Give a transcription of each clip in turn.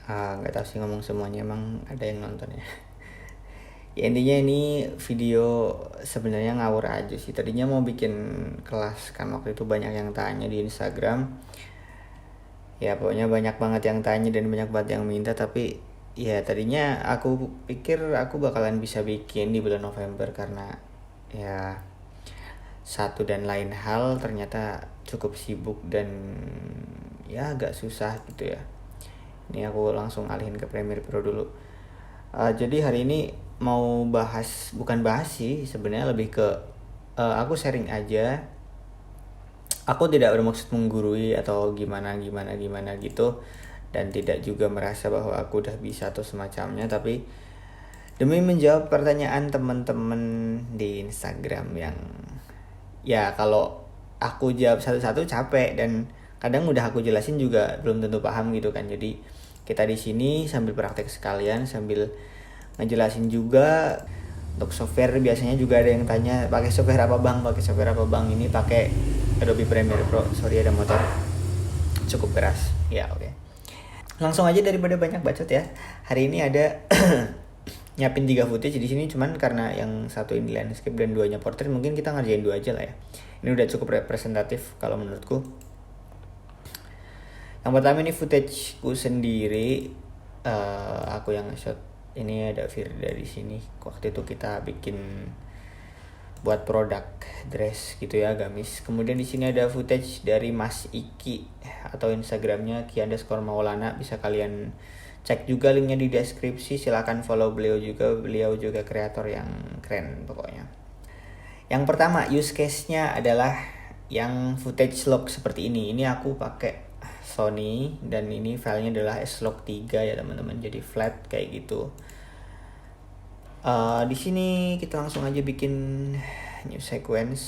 Nggak tahu sih ngomong semuanya, emang ada yang nonton ya. Ya intinya ini video sebenarnya ngawur aja sih. Tadinya mau bikin kelas kan, waktu itu banyak yang tanya di Instagram. Ya pokoknya banyak banget yang tanya dan banyak banget yang minta, tapi ya tadinya aku pikir aku bakalan bisa bikin di bulan November karena ya satu dan lain hal ternyata cukup sibuk dan ya agak susah gitu ya. Ini aku langsung alihin ke Premiere Pro dulu. Jadi hari ini mau bukan bahas sih, sebenarnya lebih ke aku sharing aja. Aku tidak bermaksud menggurui atau gimana gitu, dan tidak juga merasa bahwa aku udah bisa atau semacamnya, tapi demi menjawab pertanyaan teman-teman di Instagram yang ya kalau aku jawab satu-satu capek dan kadang udah aku jelasin juga belum tentu paham gitu kan. Jadi kita di sini sambil praktek sekalian, sambil ngejelasin juga. Untuk software biasanya juga ada yang tanya, pakai software apa bang? Ini pakai Adobe Premiere Pro. Sorry ada motor cukup keras. Ya oke. Langsung aja daripada banyak bacot ya. Hari ini ada nyiapin 3 footage di sini, cuman karena yang satu ini landscape dan 2-nya portrait, mungkin kita ngerjain 2 aja lah ya. Ini udah cukup representatif kalau menurutku. Yang pertama ini footageku sendiri, aku yang nge-shot. Ini ada Firda di sini. Waktu itu kita bikin buat produk dress gitu ya, gamis. Kemudian di sini ada footage dari Mas Iki atau Instagramnya Ki_Maulana. Bisa kalian cek juga linknya di deskripsi. Silahkan follow beliau juga. Beliau juga kreator yang keren pokoknya. Yang pertama use case-nya adalah yang footage log seperti ini. Ini aku pakai Sony dan ini filenya adalah S-Log 3 ya teman-teman. Jadi flat kayak gitu. Di sini kita langsung aja bikin new sequence.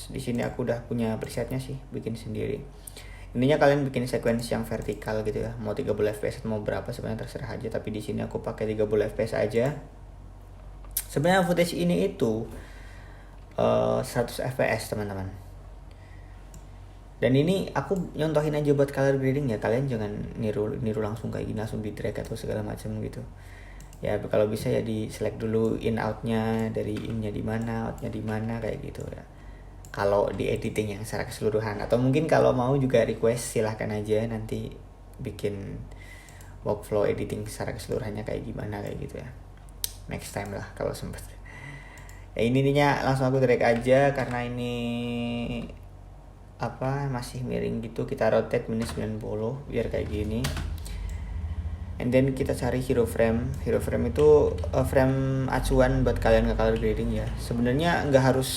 Di sini aku udah punya presetnya sih, bikin sendiri. Intinya kalian bikin sequence yang vertikal gitu ya. Mau 30 fps atau mau berapa sebenarnya terserah aja, tapi di sini aku pakai 30 fps aja. Sebenarnya footage ini itu 100 fps teman-teman. Dan ini aku nyontohin aja buat color grading ya. Kalian jangan niru langsung kayak gini, langsung di drag atau segala macam gitu. Ya kalau bisa ya di select dulu in outnya, dari innya di mana, outnya di mana kayak gitu ya. Kalau di editing yang secara keseluruhan, atau mungkin kalau mau juga request silahkan aja, nanti bikin workflow editing secara keseluruhannya kayak gimana kayak gitu ya. Next time lah kalau sempet. Ya ini intinya langsung aku drag aja karena ini masih miring gitu. Kita rotate minus 90 biar kayak gini. And then kita cari hero frame. Hero frame itu frame acuan buat kalian ke color grading ya. Sebenarnya nggak harus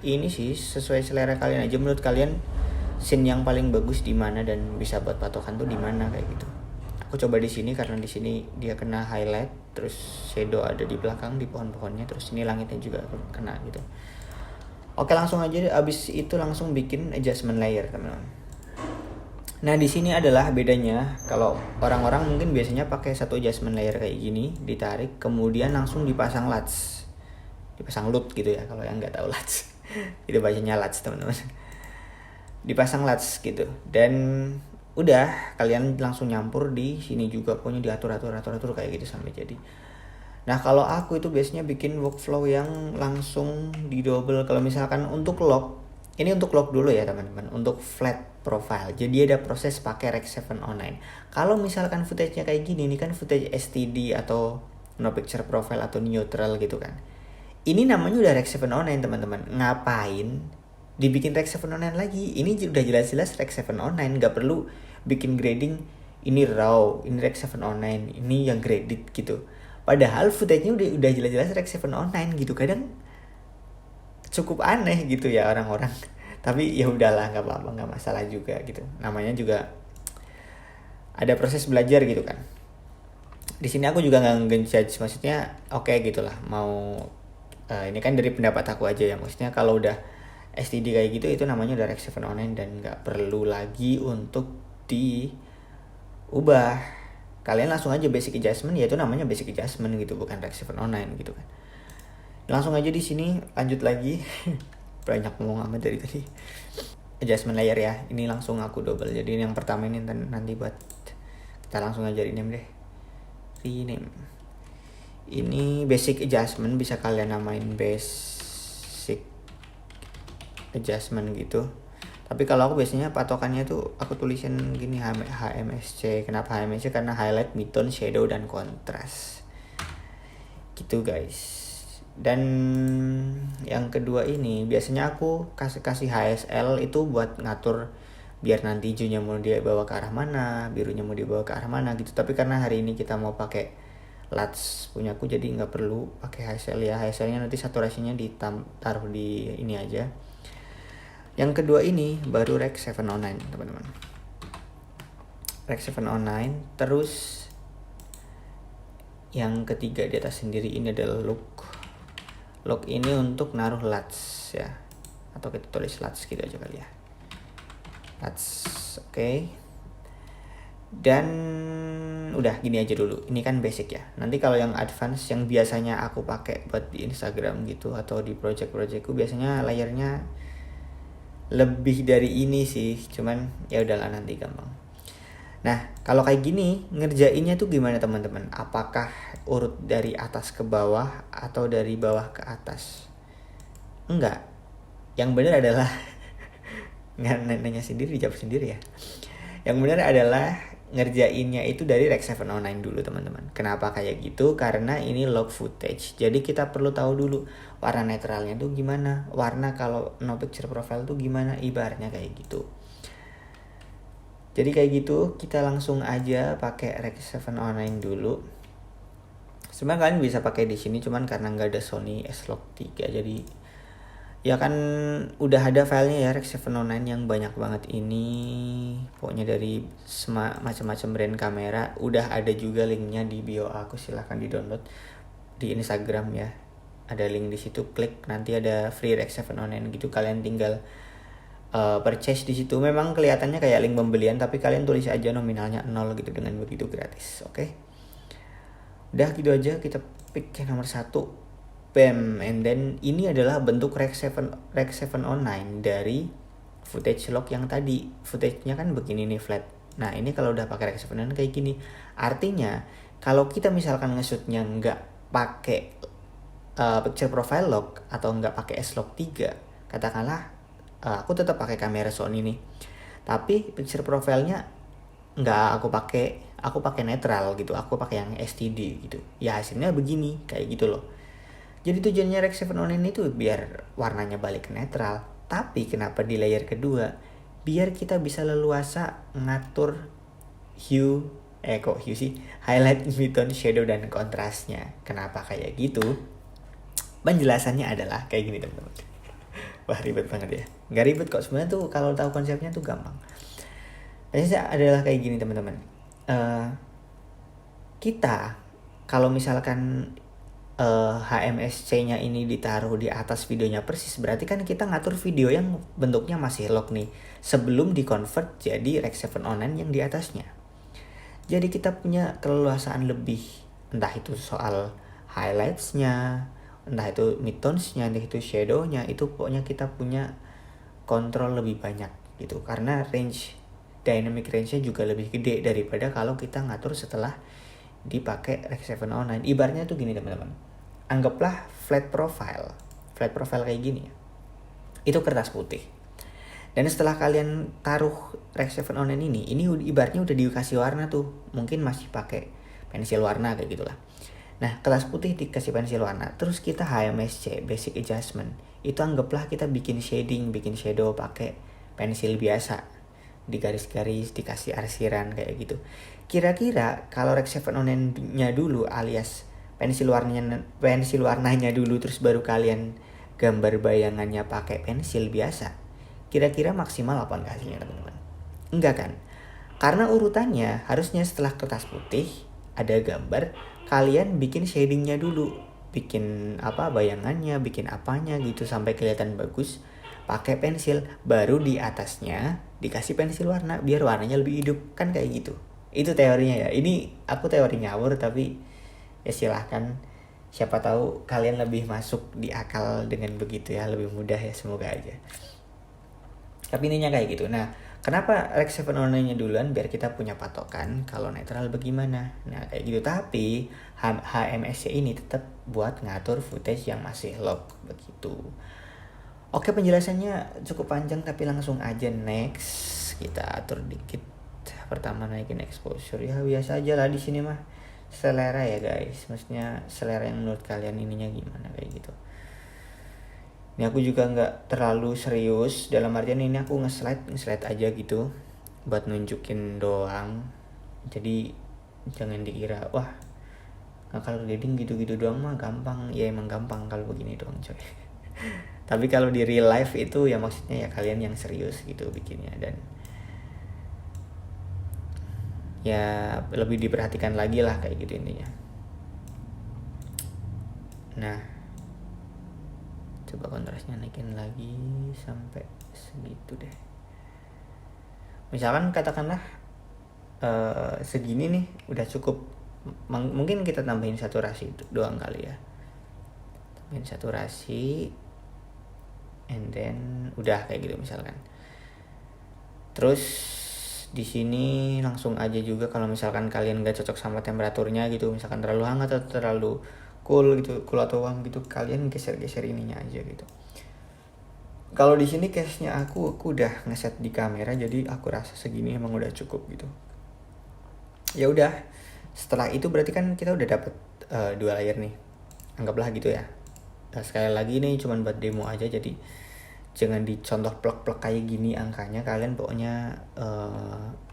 ini sih, sesuai selera kalian aja. Menurut kalian scene yang paling bagus di mana dan bisa buat patokan tuh di mana kayak gitu. Aku coba di sini karena di sini dia kena highlight, terus shadow ada di belakang di pohon-pohonnya, terus ini langitnya juga kena gitu. Oke, langsung aja abis itu langsung bikin adjustment layer teman-teman. Nah di sini adalah bedanya. Kalau orang-orang mungkin biasanya pakai satu adjustment layer kayak gini, ditarik kemudian langsung dipasang LUTs, dipasang LUT gitu ya kalau yang nggak tahu LUTs. Itu bacanya LUTs teman-teman. Dipasang LUTs gitu dan udah kalian langsung nyampur di sini juga, pokoknya diatur kayak gitu sampai jadi. Nah kalau aku itu biasanya bikin workflow yang langsung di double. Kalau misalkan untuk log, ini untuk log dulu ya teman-teman, untuk flat profile. Jadi ada proses pakai Rec 709. Kalau misalkan footage-nya kayak gini, ini kan footage STD atau no picture profile atau neutral gitu kan. Ini namanya udah Rec 709 teman-teman. Ngapain dibikin Rec 709 lagi? Ini udah jelas-jelas Rec 709, nggak perlu bikin grading ini raw, ini Rec 709, ini yang graded gitu. Padahal footage-nya udah jelas-jelas Rec 709 gitu. Kadang cukup aneh gitu ya orang-orang. Tapi ya udahlah, nggak apa-apa, nggak masalah juga gitu. Namanya juga ada proses belajar gitu kan. Di sini aku juga nggak ngejudge, maksudnya oke gitulah. Mau ini kan dari pendapat aku aja ya. Maksudnya kalau udah STD kayak gitu itu namanya udah Rec 709 dan nggak perlu lagi untuk diubah. Kalian langsung aja basic adjustment, ya itu namanya basic adjustment gitu, bukan Rec 709 gitu kan. Langsung aja di sini lanjut lagi. Banyak ngomong amat dari tadi. Adjustment layer ya, ini langsung aku double. Jadi yang pertama ini nanti buat Kita langsung aja rename deh. Rename. Ini basic adjustment, bisa kalian namain basic adjustment gitu. Tapi kalau aku biasanya patokannya tuh aku tulisin gini, HMSC. Kenapa HMSC? Karena highlight, midtone, shadow, dan kontras. Gitu guys. Dan yang kedua ini biasanya aku kasih HSL itu buat ngatur biar nanti hijaunya mau dibawa ke arah mana, birunya mau dibawa ke arah mana gitu. Tapi karena hari ini kita mau pakai LUTs punyaku, jadi nggak perlu pakai HSL ya. HSL-nya nanti saturasinya ditaruh di ini aja. Yang kedua ini baru Rec 709 teman-teman. Rec 709. Terus yang ketiga di atas sendiri ini adalah look. Look ini untuk naruh LUTs ya, atau kita tulis LUTs gitu aja kali ya. LUTs, oke. Dan udah gini aja dulu. Ini kan basic ya. Nanti kalau yang advance yang biasanya aku pakai buat di Instagram gitu atau di project-projectku, biasanya layernya lebih dari ini sih. Cuman ya udahlah, nanti gampang. Nah, kalau kayak gini ngerjainnya tuh gimana teman-teman? Apakah urut dari atas ke bawah atau dari bawah ke atas? Enggak. Yang benar adalah nanya sendiri dijawab sendiri ya. Yang benar adalah ngerjainnya itu dari Rec 709 dulu teman-teman. Kenapa kayak gitu? Karena ini log footage. Jadi kita perlu tahu dulu warna netralnya tuh gimana, warna kalau no picture profile tuh gimana, ibaratnya kayak gitu. Jadi kayak gitu, kita langsung aja pakai Rec 709 dulu. Sebenarnya kalian bisa pakai di sini, cuman karena nggak ada Sony S-Log 3, jadi ya kan udah ada filenya ya Rec 709 yang banyak banget ini. Pokoknya dari macam-macam brand kamera, udah ada juga linknya di bio aku, silahkan di download di Instagram ya. Ada link di situ, klik nanti ada free Rec 709 gitu, kalian tinggal purchase di situ. Memang kelihatannya kayak link pembelian, tapi kalian tulis aja nominalnya 0 gitu, dengan begitu gratis. Oke. Udah gitu aja, kita pick yang nomor 1. Bam, and then ini adalah bentuk Rec 709 dari footage log yang tadi. Footage-nya kan begini nih, flat. Nah, ini kalau udah pakai Rec 709 kayak gini. Artinya, kalau kita misalkan nge-shootnya nggak pakai picture profile log atau nggak pakai S-Log 3, katakanlah aku tetap pakai kamera Sony nih, tapi picture profile-nya nggak aku pakai netral gitu, aku pakai yang STD gitu. Ya hasilnya begini, kayak gitu loh. Jadi tujuannya Rec 709 itu biar warnanya balik ke netral. Tapi kenapa di layer kedua? Biar kita bisa leluasa ngatur hue, highlight, midtone, shadow, dan kontrasnya. Kenapa kayak gitu? Penjelasannya adalah kayak gini teman-teman. Wah, ribet banget ya. Nggak ribet kok, sebenarnya tuh kalau tahu konsepnya tuh gampang. Penjelasannya adalah kayak gini teman-teman. Kita kalau misalkan HMSC-nya ini ditaruh di atas videonya persis, berarti kan kita ngatur video yang bentuknya masih log nih, sebelum di-convert jadi Rec 709 yang di atasnya. Jadi kita punya keleluasaan lebih, entah itu soal highlights-nya, entah itu midtones-nya, entah itu shadow-nya, itu pokoknya kita punya kontrol lebih banyak gitu. Karena dynamic range-nya juga lebih gede daripada kalau kita ngatur setelah dipakai Rec 709. Ibaratnya tuh gini teman-teman. Anggaplah flat profile kayak gini ya. Itu kertas putih. Dan setelah kalian taruh Rec 709 ini ibaratnya udah dikasih warna tuh. Mungkin masih pakai pensil warna kayak gitulah. Nah, kertas putih dikasih pensil warna. Terus kita HMSC, basic adjustment. Itu anggaplah kita bikin shading, bikin shadow pakai pensil biasa. Di garis-garis, dikasih arsiran kayak gitu. Kira-kira kalau Rec 709-nya dulu alias pensil warnanya dulu, terus baru kalian gambar bayangannya pakai pensil biasa, kira-kira maksimal apa enggak hasilnya teman-teman? Enggak kan? Karena urutannya harusnya setelah kertas putih ada gambar, kalian bikin shadingnya dulu, bikin bayangannya, bikin apanya gitu sampai kelihatan bagus pakai pensil, baru di atasnya dikasih pensil warna biar warnanya lebih hidup, kan kayak gitu. Itu teorinya ya. Ini aku teori ngawur, tapi ya silahkan, siapa tahu kalian lebih masuk di akal dengan begitu ya, lebih mudah ya, semoga aja. Tapi intinya kayak gitu. Nah, Kenapa Rec 709-nya duluan? Biar kita punya patokan kalau netral bagaimana. Nah kayak gitu. Tapi HMSC ini tetap buat ngatur footage yang masih log begitu. Oke, penjelasannya cukup panjang tapi langsung aja next. Kita atur dikit. Pertama naikin exposure, ya biasa aja lah di sini mah. Selera ya guys. Maksudnya selera yang menurut kalian ininya gimana kayak gitu. Ini aku juga nggak terlalu serius, dalam artian ini aku nge-slide aja gitu buat nunjukin doang. Jadi jangan dikira wah kalau grading gitu-gitu doang mah gampang. Ya emang gampang kalau begini doang coy. Tapi kalau di real life itu ya maksudnya ya kalian yang serius gitu bikinnya, dan ya lebih diperhatikan lagi lah kayak gitu intinya. Nah coba kontrasnya naikin lagi sampai segitu deh. Misalkan katakanlah segini nih udah cukup. Mungkin kita tambahin saturasi doang kali ya. Tambahin saturasi and then udah kayak gitu misalkan. Terus di sini langsung aja juga kalau misalkan kalian gak cocok sama temperaturnya gitu, misalkan terlalu hangat atau terlalu cool gitu, cool atau warm gitu, kalian geser-geser ininya aja gitu. Kalau di sini case-nya aku udah ngeset di kamera, jadi aku rasa segini emang udah cukup gitu. Ya udah, setelah itu berarti kan kita udah dapet 2 layer nih, anggaplah gitu ya. Nah, sekali lagi nih cuman buat demo aja, jadi jangan dicontoh plek-plek kayak gini angkanya. Kalian pokoknya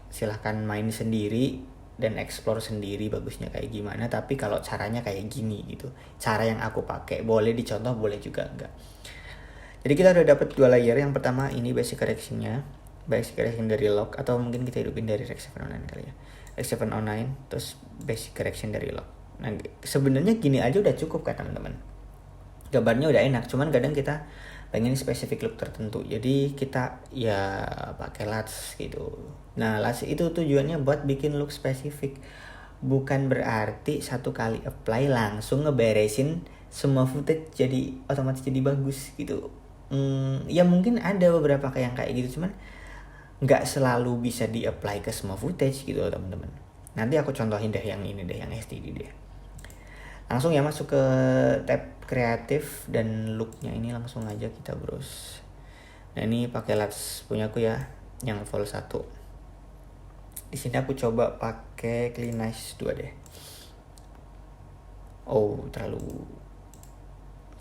silahkan main sendiri dan explore sendiri bagusnya kayak gimana. Tapi kalau caranya kayak gini gitu, cara yang aku pakai, boleh dicontoh boleh juga enggak. Jadi kita udah dapet 2 layer. Yang pertama ini basic correction-nya, basic correction dari log, atau mungkin kita hidupin dari Rec 709 kali ya, Rec 709 terus basic correction dari log. Nah sebenarnya gini aja udah cukup kan teman-teman, gambarnya udah enak. Cuman kadang kita pengen spesifik look tertentu, jadi kita ya pakai LUTs gitu. Nah LUTs itu tujuannya buat bikin look spesifik, bukan berarti satu kali apply langsung ngeberesin semua footage jadi otomatis jadi bagus gitu. Ya mungkin ada beberapa yang kayak gitu, cuman nggak selalu bisa di apply ke semua footage gitu loh teman-teman. Nanti aku contohin deh yang ini deh, yang STD deh. Langsung ya masuk ke tab kreatif dan looknya ini langsung aja kita browse. Nah ini pakai LUTs punyaku ya, yang level 1. Di sini aku coba pakai Clean Nice 2 deh. Oh terlalu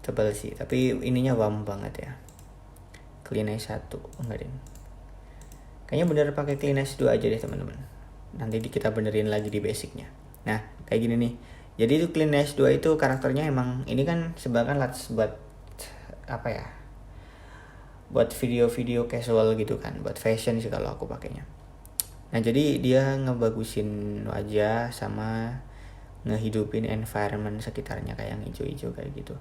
tebal sih, tapi ininya warm banget ya. Clean Nice 1 enggak deh. Kayaknya bener pakai Clean Nice 2 aja deh teman-teman. Nanti kita benerin lagi di basicnya. Nah kayak gini nih. Jadi itu Clean Nice 2 itu karakternya emang ini kan sebagian LUTs buat apa ya? Buat video-video casual gitu kan, buat fashion sih kalau aku pakainya. Nah, jadi dia ngebagusin wajah sama ngehidupin environment sekitarnya kayak yang hijau-hijau kayak gitu.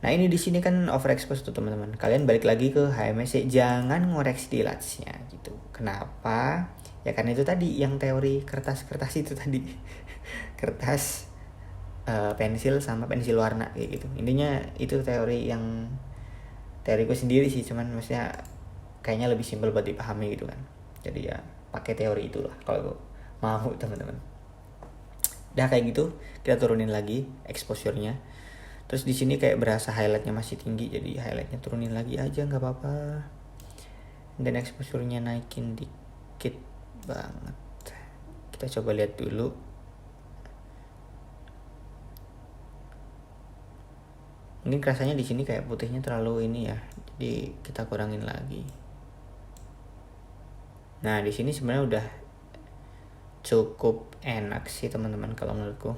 Nah, ini di sini kan overexpose tuh teman-teman. Kalian balik lagi ke HMSC, jangan ngoreksi di LUTs-nya gitu. Kenapa? Ya karena itu tadi yang teori kertas-kertas itu tadi. Kertas pensil sama pensil warna kayak gitu. Intinya itu teoriku sendiri sih, cuman maksudnya kayaknya lebih simpel buat dipahami gitu kan. Jadi ya pakai teori itulah kalau mau teman-teman. Udah kayak gitu, kita turunin lagi exposure-nya. Terus di sini kayak berasa highlight-nya masih tinggi, jadi highlight-nya turunin lagi aja nggak apa-apa. Dan exposure-nya naikin dikit banget. Kita coba lihat dulu. Mungkin rasanya di sini kayak putihnya terlalu ini ya, jadi kita kurangin lagi. Nah di sini sebenarnya udah cukup enak sih teman-teman kalau menurutku.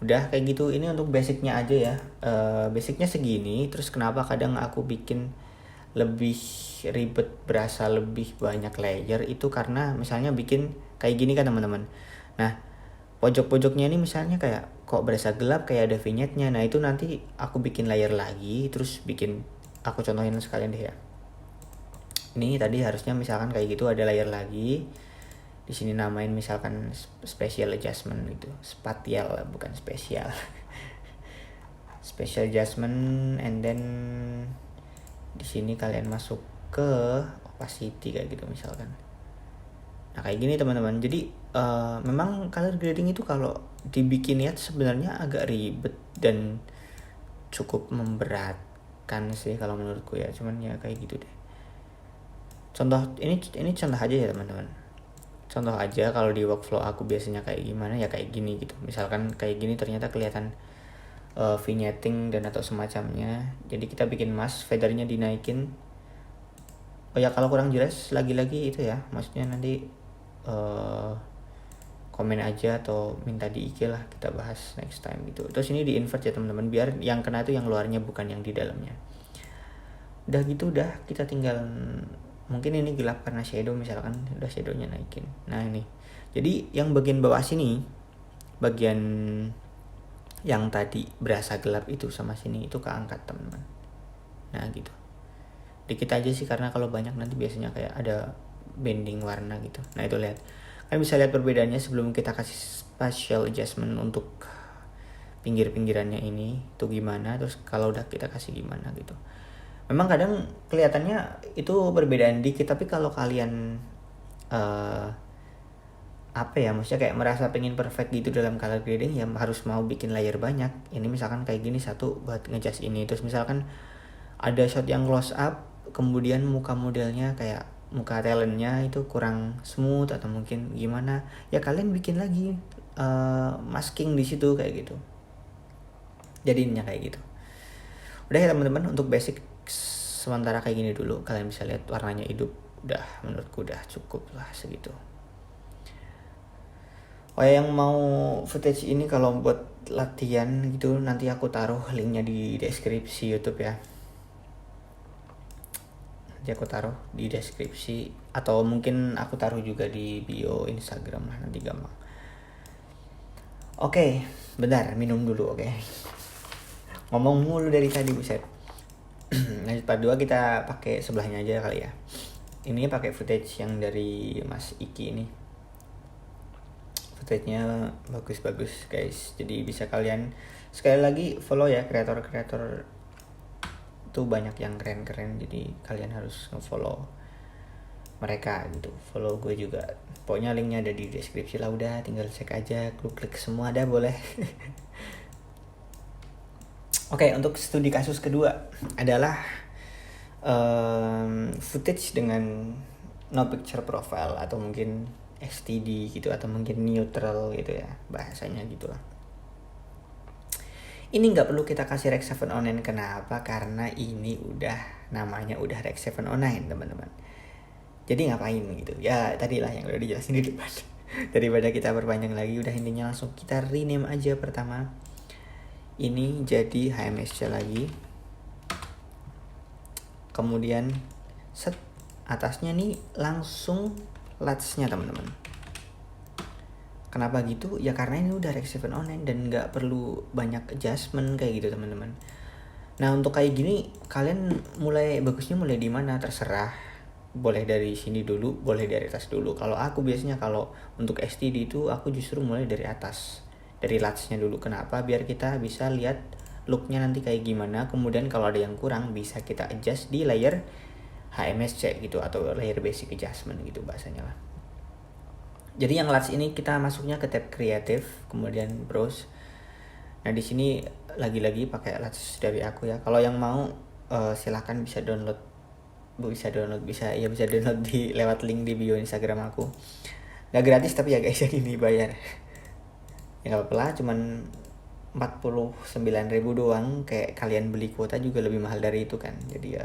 Udah kayak gitu, ini untuk basicnya aja ya. Basicnya segini. Terus kenapa kadang aku bikin lebih ribet, berasa lebih banyak layer, itu karena misalnya bikin kayak gini kan teman-teman. Nah pojok-pojoknya ini misalnya kayak kok berasa gelap, kayak ada vignette-nya. Nah itu nanti aku bikin layer lagi, terus aku contohin sekalian deh ya. Ini tadi harusnya misalkan kayak gitu ada layer lagi. Di sini namain misalkan special adjustment gitu, spatial bukan spesial. special adjustment, and then di sini kalian masuk ke opacity kayak gitu misalkan. Nah kayak gini teman-teman. Jadi memang color grading itu kalau dibikin ya sebenarnya agak ribet dan cukup memberatkan sih kalau menurutku ya. Cuman ya kayak gitu deh. Contoh ini contoh aja ya teman-teman. Contoh aja kalau di workflow aku biasanya kayak gimana ya kayak gini gitu. Misalkan kayak gini ternyata kelihatan vignetting dan atau semacamnya. Jadi kita bikin mask, fadernya dinaikin. Oh ya kalau kurang jelas lagi-lagi itu ya, maksudnya nanti komen aja atau minta di IG lah, kita bahas next time gitu. Terus ini di invert ya teman-teman, biar yang kena itu yang luarnya bukan yang di dalamnya. Udah gitu udah kita tinggal, mungkin ini gelap karena shadow misalkan, udah shadownya naikin. Nah ini jadi yang bagian bawah sini, bagian yang tadi berasa gelap itu sama sini itu keangkat teman-teman. Nah gitu dikit aja sih, karena kalau banyak nanti biasanya kayak ada bending warna gitu. Nah itu lihat, kalian bisa lihat perbedaannya sebelum kita kasih spatial adjustment untuk pinggir-pinggirannya ini tuh gimana, terus kalau udah kita kasih gimana gitu. Memang kadang kelihatannya itu perbedaan dikit, tapi kalau kalian apa ya, maksudnya kayak merasa pengen perfect gitu dalam color grading ya harus mau bikin layer banyak. Ini misalkan kayak gini satu buat ngejust ini, terus misalkan ada shot yang close up kemudian muka modelnya kayak muka talentnya itu kurang smooth atau mungkin gimana ya, kalian bikin lagi masking di situ kayak gitu, jadinya kayak gitu. Udah ya teman-teman, untuk basic sementara kayak gini dulu. Kalian bisa lihat warnanya hidup, udah menurutku udah cukup lah segitu. Oh ya, yang mau footage ini kalau buat latihan gitu nanti aku taruh linknya di deskripsi YouTube ya. Nanti aku taruh di deskripsi atau mungkin aku taruh juga di bio Instagram lah, nanti gampang. Oke, bentar minum dulu. Oke. Ngomong mulu dari tadi buset. Lanjut part 2 kita pakai sebelahnya aja kali ya. Ini pakai footage yang dari Mas Iki ini. Footage-nya bagus-bagus guys. Jadi bisa kalian sekali lagi follow ya, kreator-kreator tuh banyak yang keren-keren. Jadi kalian harus nge-follow mereka gitu. Follow gue juga. Pokoknya linknya ada di deskripsi lah, udah tinggal cek aja, klik semua ada boleh. Oke, untuk studi kasus kedua adalah footage dengan no picture profile atau mungkin STD gitu atau mungkin neutral gitu ya bahasanya gitu lah. Ini nggak perlu kita kasih Rec 709. Kenapa? Karena ini udah namanya udah Rec 709 teman-teman. Jadi ngapain gitu ya, tadilah yang udah dijelasin di depan. Daripada kita perpanjang lagi, udah intinya langsung kita rename aja. Pertama ini jadi HMSC lagi, kemudian set atasnya nih langsung LUTs-nya teman-teman. Kenapa gitu? Ya karena ini udah Rec 709 dan nggak perlu banyak adjustment kayak gitu teman-teman. Nah untuk kayak gini kalian bagusnya mulai di mana terserah. Boleh dari sini dulu, boleh dari atas dulu. Kalau aku biasanya kalau untuk STD itu aku justru mulai dari atas, dari LUTs-nya dulu. Kenapa? Biar kita bisa lihat look-nya nanti kayak gimana. Kemudian kalau ada yang kurang bisa kita adjust di layer HMSC gitu atau layer basic adjustment gitu bahasanya lah. Jadi yang LUTs ini kita masuknya ke tab kreatif, kemudian browse. Nah di sini lagi-lagi pakai LUTs dari aku ya. Kalau yang mau silahkan bisa download di lewat link di bio Instagram aku. Gak gratis tapi ya guys ya, gini bayar. Ya gak apa-apa lah, cuman 49.000 doang. Kayak kalian beli kuota juga lebih mahal dari itu kan. Jadi ya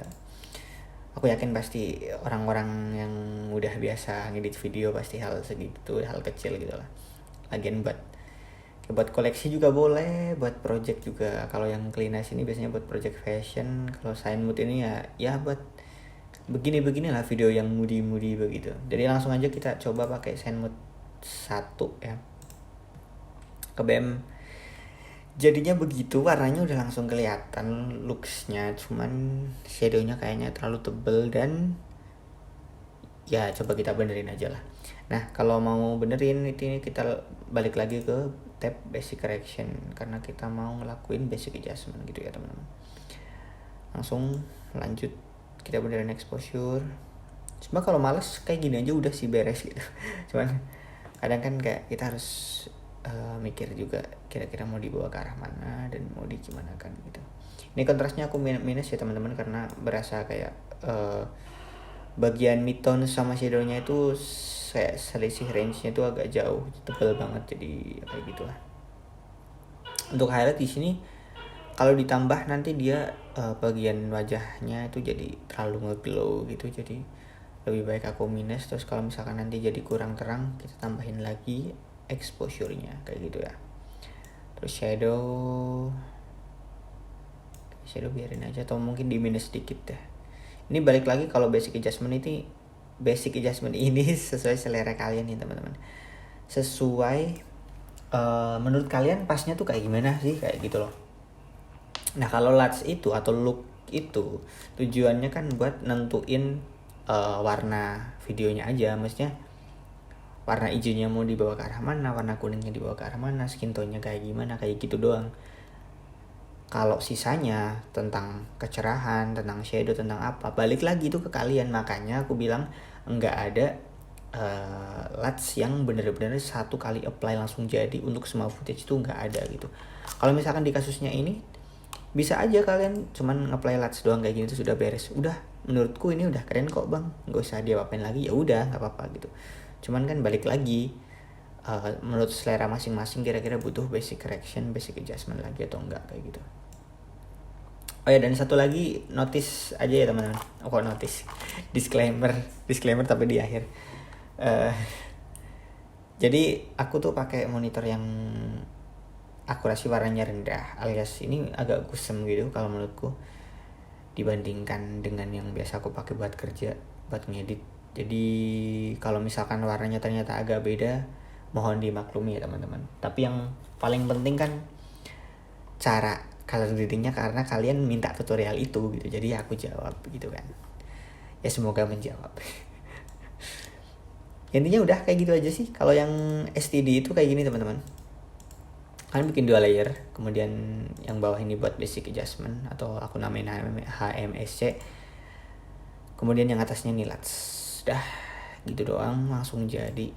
aku yakin pasti orang-orang yang udah biasa ngedit video pasti hal segitu, hal kecil gitu lah. Lagian buat koleksi juga boleh, buat project juga. Kalau yang Klinas ini biasanya buat project fashion. Kalau Sign Mood ini ya buat begini-beginilah video yang moody begitu. Jadi langsung aja kita coba pakai Sign Mood 1 ya. Ke BEM. Jadinya begitu, warnanya udah langsung kelihatan looks-nya, cuman shadow-nya kayaknya terlalu tebel dan ya coba kita benerin aja lah. Nah kalau mau benerin ini kita balik lagi ke tab basic correction karena kita mau ngelakuin basic adjustment gitu ya teman-teman. Langsung lanjut kita benerin exposure. Cuma kalau males kayak gini aja udah sih beres gitu. Cuman kadang kan kayak kita harus mikir juga kira-kira mau dibawa ke arah mana dan mau di gimana kan gitu. Ini kontrasnya aku minus ya teman-teman karena berasa kayak bagian midtone sama shadownya itu kayak selisih range-nya itu agak jauh, tebal banget, jadi kayak gitulah. Untuk highlight di sini kalau ditambah nanti dia bagian wajahnya itu jadi terlalu ngeglow gitu, jadi lebih baik aku minus. Terus kalau misalkan nanti jadi kurang terang kita tambahin lagi exposure-nya kayak gitu ya. Terus shadow biarin aja atau mungkin di minus sedikit deh. Ini balik lagi kalau basic adjustment ini sesuai selera kalian nih teman-teman. Sesuai menurut kalian pasnya tuh kayak gimana sih, kayak gitu loh. Nah kalau LUTs itu atau look itu tujuannya kan buat nentuin warna videonya aja, maksudnya warna hijaunya mau dibawa ke arah mana, warna kuningnya dibawa ke arah mana, skin tone-nya kayak gimana, kayak gitu doang. Kalau sisanya tentang kecerahan, tentang shadow, tentang apa, balik lagi itu ke kalian. Makanya aku bilang nggak ada LUTs yang bener-bener satu kali apply langsung jadi untuk semua footage, itu nggak ada gitu. Kalau misalkan di kasusnya ini bisa aja kalian cuman nge-apply LUTs doang kayak gini tuh sudah beres. Udah, menurutku ini udah keren kok bang, nggak usah dia apain lagi, ya udah nggak apa-apa gitu. Cuman kan balik lagi menurut selera masing-masing kira-kira butuh basic correction, basic adjustment lagi atau enggak kayak gitu. Oh ya, dan satu lagi notice aja ya teman-teman. Kok notice? Disclaimer tapi di akhir. Jadi aku tuh pakai monitor yang akurasi warnanya rendah, alias ini agak kusem gitu kalau menurutku dibandingkan dengan yang biasa aku pakai buat kerja, buat ngedit. Jadi kalau misalkan warnanya ternyata agak beda, mohon dimaklumi ya teman-teman. Tapi yang paling penting kan cara color gradingnya, karena kalian minta tutorial itu gitu, jadi aku jawab gitu kan. Ya semoga menjawab. Intinya udah kayak gitu aja sih. Kalau yang STD itu kayak gini teman-teman. Kalian bikin 2 layer, kemudian yang bawah ini buat basic adjustment atau aku namain HMSC. Kemudian yang atasnya nih LUTs. Dah gitu doang langsung jadi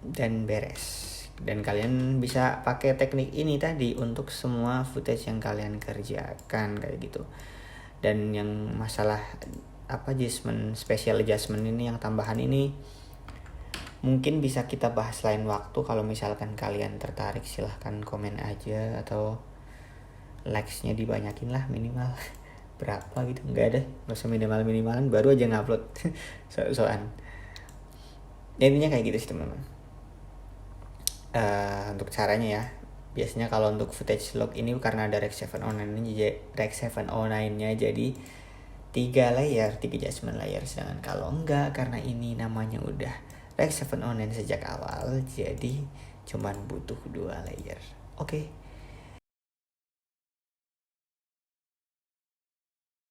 dan beres. Dan kalian bisa pakai teknik ini tadi untuk semua footage yang kalian kerjakan kayak gitu. Dan yang masalah special adjustment ini, yang tambahan ini mungkin bisa kita bahas lain waktu. Kalau misalkan kalian tertarik silahkan komen aja, atau likes-nya dibanyakin lah minimal berapa gitu. Enggak ada, nggak usah minimalan, baru aja ngupload soal. Intinya kayak gitu sih teman-teman. Untuk caranya ya, biasanya kalau untuk footage log ini karena ada Rec 709-nya jadi 3 layer, 3 adjustment layer. Sedangkan kalau enggak, karena ini namanya udah Rec 709 sejak awal, jadi cuman butuh 2 layer. Oke.